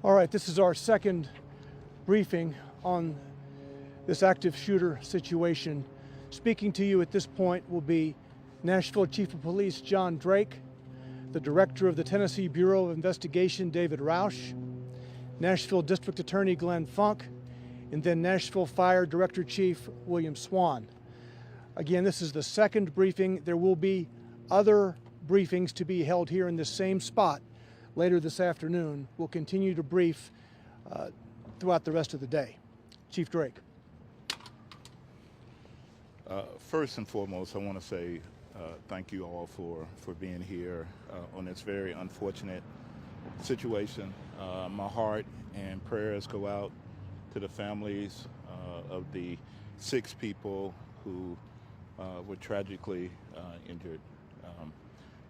All right, this is our second briefing on this active shooter situation. Speaking to you at this point will be Nashville Chief of Police John Drake, the Director of the Tennessee Bureau of Investigation David Roush, Nashville District Attorney Glenn Funk, and then Nashville Fire Director Chief William Swan. Again, this is the second briefing. There will be other briefings to be held here in this same spot later this afternoon. We'll continue to brief throughout the rest of the day. Chief Drake. First and foremost, I want to say thank you all for being here on this very unfortunate situation. My heart and prayers go out to the families of the 6 people who were tragically injured.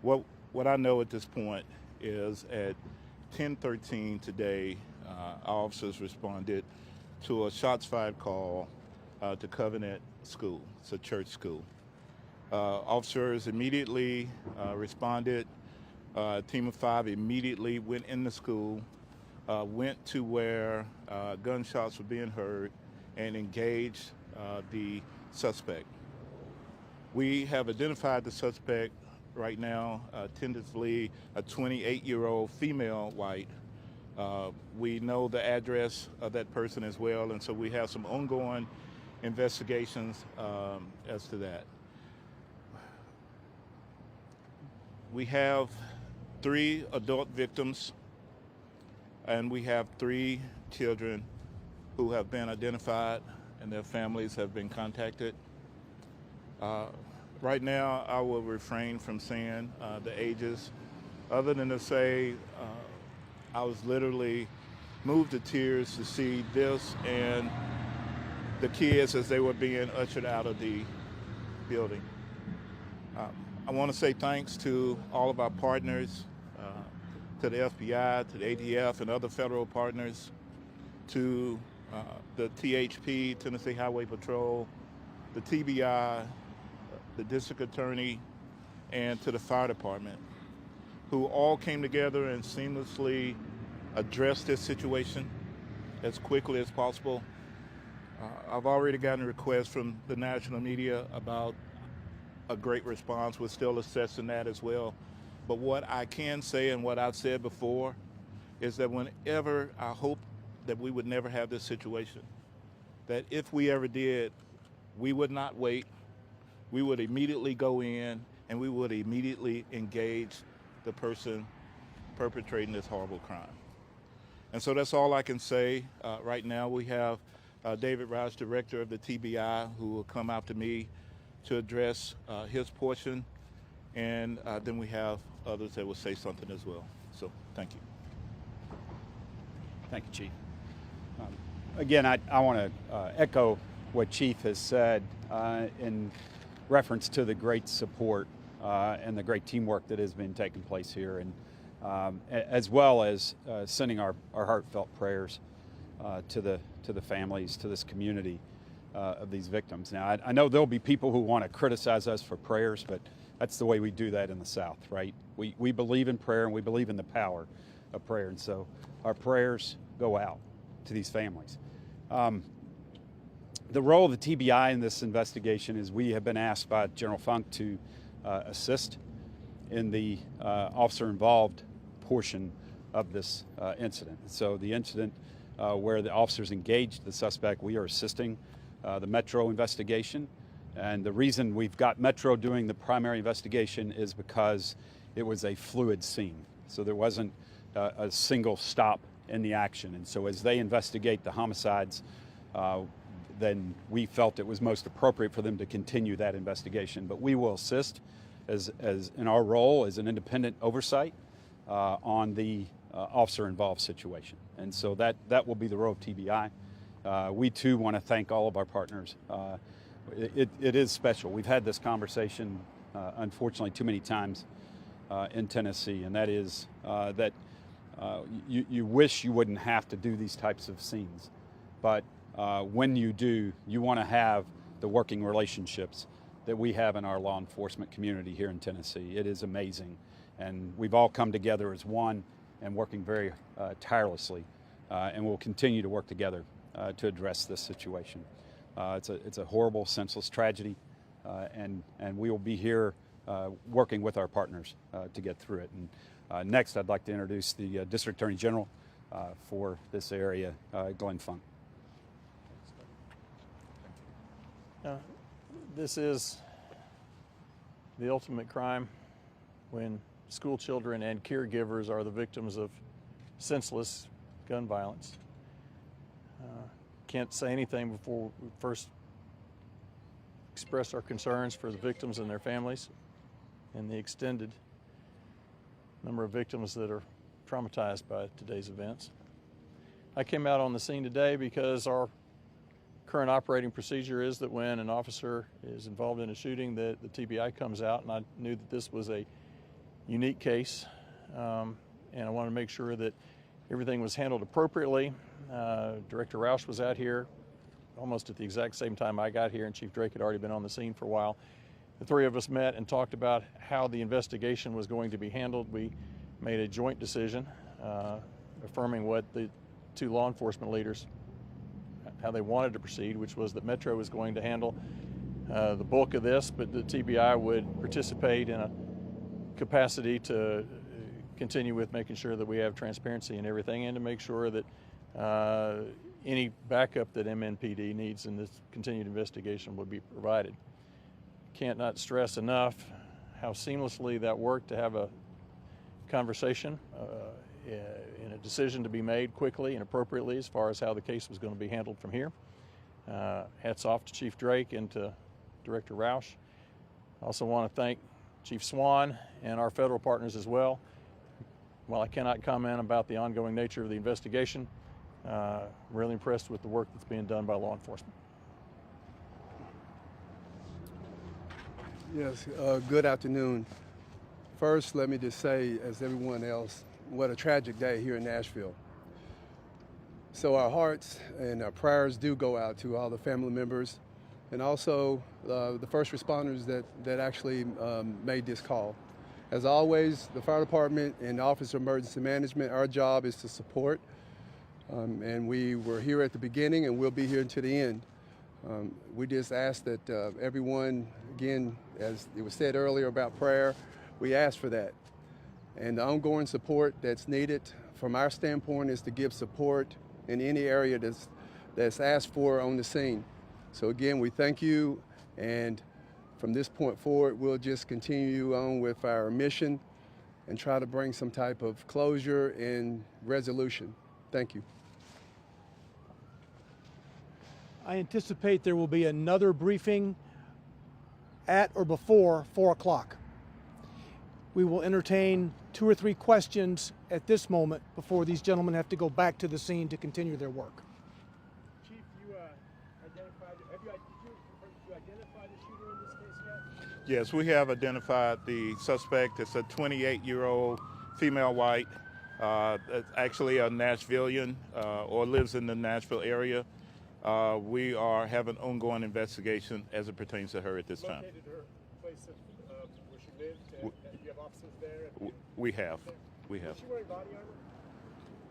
What I know at this point is at 10:13 today, officers responded to a shots fired call to Covenant School. It's a church school. Officers immediately responded. A team of 5 immediately went in the school, went to where gunshots were being heard, and engaged the suspect. We have identified the suspect right now, tentatively a 28-year-old female white. We know the address of that person as well, and so we have some ongoing investigations as to that. We have 3 adult victims, and we have 3 children who have been identified and their families have been contacted. Right now, I will refrain from saying the ages, other than to say I was literally moved to tears to see this and the kids as they were being ushered out of the building. I want to say thanks to all of our partners, to the FBI, to the ATF, and other federal partners, to the THP, Tennessee Highway Patrol, the TBI, the District Attorney, and to the Fire Department, who all came together and seamlessly addressed this situation as quickly as possible. I've already gotten requests from the national media about a great response. We're still assessing that as well. But what I can say, and what I've said before, is that whenever I hope that we would never have this situation, that if we ever did, we would not wait. We would immediately go in and we would immediately engage the person perpetrating this horrible crime. And so that's all I can say. Right now we have David Roush, Director of the TBI, who will come out to me to address his portion, and then we have others that will say something as well. So thank you. Thank you, Chief. Again, I want to echo what Chief has said in reference to the great support and the great teamwork that has been taking place here, and as well as sending our heartfelt prayers to the families, to this community of these victims. Now, I know there'll be people who want to criticize us for prayers, but that's the way we do that in the South, right? We believe in prayer, and we believe in the power of prayer, and so our prayers go out to these families. The role of the TBI in this investigation is we have been asked by General Funk to assist in the officer-involved portion of this incident. So the incident where the officers engaged the suspect, we are assisting the Metro investigation. And the reason we've got Metro doing the primary investigation is because it was a fluid scene. So there wasn't a single stop in the action. And so as they investigate the homicides, then we felt it was most appropriate for them to continue that investigation. But we will assist as in our role as an independent oversight on the officer-involved situation. And so that will be the role of TBI. We too want to thank all of our partners. It is special. We've had this conversation, unfortunately, too many times in Tennessee, and that is that you wish you wouldn't have to do these types of scenes. But when you do, you want to have the working relationships that we have in our law enforcement community here in Tennessee. It is amazing. And we've all come together as one and working very tirelessly and we'll continue to work together to address this situation. It's a horrible, senseless tragedy, and we will be here working with our partners to get through it. And next, I'd like to introduce the District Attorney General for this area, Glenn Funk. This is the ultimate crime when school children and caregivers are the victims of senseless gun violence. Can't say anything before we first express our concerns for the victims and their families and the extended number of victims that are traumatized by today's events. I came out on the scene today because our current operating procedure is that when an officer is involved in a shooting, that the TBI comes out, and I knew that this was a unique case, and I wanted to make sure that everything was handled appropriately. Director Roush was out here almost at the exact same time I got here, and Chief Drake had already been on the scene for a while. The three of us met and talked about how the investigation was going to be handled. We made a joint decision affirming what the two law enforcement leaders, how they wanted to proceed, which was that Metro was going to handle the bulk of this, but the TBI would participate in a capacity to continue with making sure that we have transparency and everything, and to make sure that any backup that MNPD needs in this continued investigation would be provided. Can't not stress enough how seamlessly that worked to have a conversation and a decision to be made quickly and appropriately as far as how the case was going to be handled from here. Hats off to Chief Drake and to Director Roush. I also want to thank Chief Swan and our federal partners as well. While I cannot comment about the ongoing nature of the investigation, I'm really impressed with the work that's being done by law enforcement. Yes, good afternoon. First, let me just say, as everyone else, what a tragic day here in Nashville. So our hearts and our prayers do go out to all the family members and also the first responders that actually made this call. As always, the fire department and the Office of Emergency Management, our job is to support. And we were here at the beginning and we'll be here until the end. We just ask that everyone, again, as it was said earlier about prayer, we ask for that. And the ongoing support that's needed from our standpoint is to give support in any area that's asked for on the scene. So again, we thank you, and from this point forward, we'll just continue on with our mission and try to bring some type of closure and resolution. Thank you. I anticipate there will be another briefing at or before 4 o'clock. We will entertain 2 or 3 questions at this moment before these gentlemen have to go back to the scene to continue their work. Chief, did you identify the shooter in this case yet? Yes, we have identified the suspect. It's a 28-year-old female white, actually a Nashvilleian or lives in the Nashville area. We are having an ongoing investigation as it pertains to her at this time. Located her place of where she lived, and you have officers there? We have. We have. Was she wearing body armor?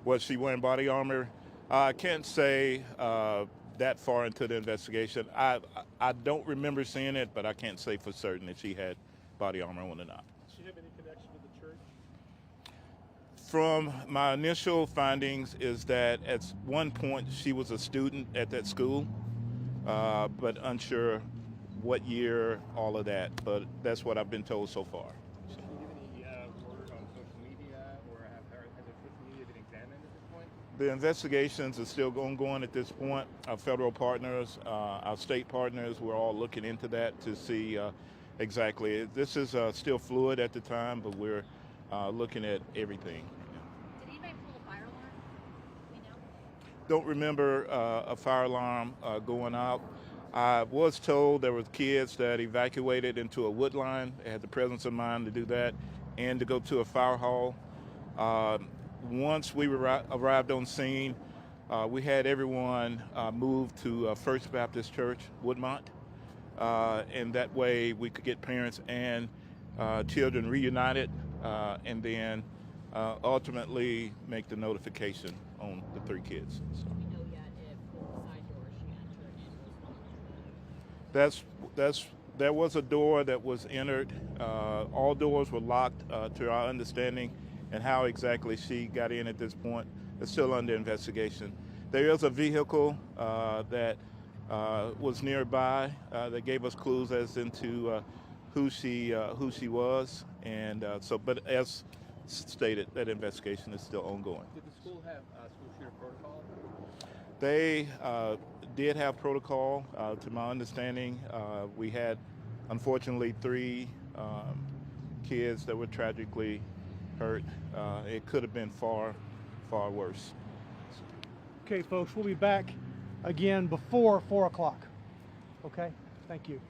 Was she wearing body armor? I can't say that far into the investigation. I don't remember seeing it, but I can't say for certain if she had body armor on or not. Does she have any connection to the church? From my initial findings is that at one point she was a student at that school, but unsure what year, all of that. But that's what I've been told so far. Can you give any word on social media, or has the social media been examined at this point? The investigations are still ongoing at this point. Our federal partners, our state partners, we're all looking into that to see exactly. This is still fluid at the time, but we're looking at everything. Did anybody pull a fire alarm? We know. Don't remember a fire alarm going out. I was told there were kids that evacuated into a wood line. They had the presence of mind to do that and to go to a fire hall. Once we arrived on scene, we had everyone moved to First Baptist Church, Woodmont, and that way we could get parents and children reunited, and then ultimately make the notification on the 3 kids. So. Do we know yet if the side door she entered in was locked? There was a door that was entered. All doors were locked to our understanding, and how exactly she got in at this point is still under investigation. There is a vehicle that was nearby that gave us clues as into who she was, and but as stated, that investigation is still ongoing. Did the school have school shooter protocol? They did have protocol. To my understanding, we had, unfortunately, 3 kids that were tragically hurt. It could have been far, far worse. Okay, folks, we'll be back again before 4 o'clock. Okay, thank you.